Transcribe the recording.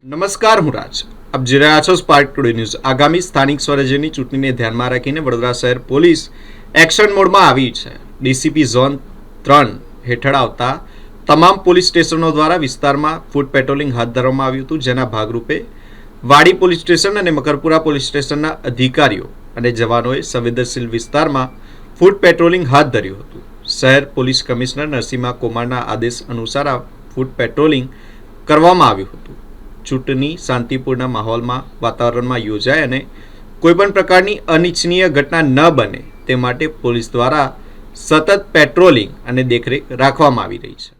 નમસ્કાર, હું રાજ. આપ જોઈ રહ્યા છો સ્પાર્ક ટુડે ન્યૂઝ. આગામી સ્થાનિક સ્વરાજ્યની ચૂંટણીને ધ્યાનમાં રાખીને વડોદરા શહેર પોલીસ એક્શન મોડમાં આવી છે. ડીસીપી ઝોન 3 હેઠળ આવતા તમામ પોલીસ સ્ટેશનો દ્વારા વિસ્તારમાં ફૂટ પેટ્રોલિંગ હાથ ધરવામાં આવ્યું હતું, જેના ભાગરૂપે વાડી પોલીસ સ્ટેશન અને મકરપુરા પોલીસ સ્ટેશનના અધિકારીઓ અને જવાનોએ સંવેદનશીલ વિસ્તારમાં ફૂટ પેટ્રોલિંગ હાથ ધર્યું હતું. શહેર પોલીસ કમિશનર નરસિંહા કુમારના આદેશ અનુસાર આ ફૂટ પેટ્રોલિંગ કરવામાં આવ્યું હતું. ચૂંટણી શાંતિપૂર્ણ માહોલમાં વાતાવરણમાં યોજાય અને કોઈપણ પ્રકારની અનિચ્છનીય ઘટના ન બને તે માટે પોલીસ દ્વારા સતત પેટ્રોલિંગ અને દેખરેખ રાખવામાં આવી રહી છે.